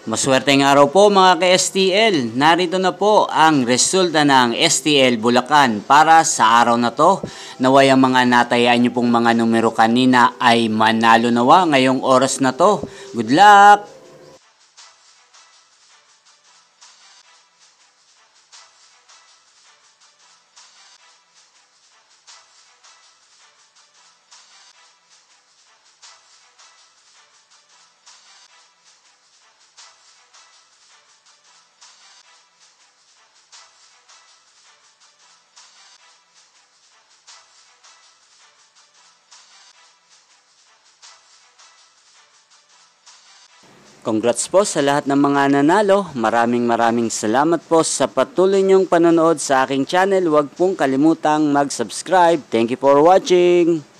Maswerteng araw po mga ka-STL. Narito na po ang resulta ng STL Bulacan para sa araw na to. Naway ang mga natayaan nyo pong mga numero kanina ay manalo nawa ngayong oras na to. Good luck! Congrats po sa lahat ng mga nanalo. Maraming salamat po sa patuloy niyong panonood sa aking channel. Huwag pong kalimutang mag-subscribe. Thank you for watching!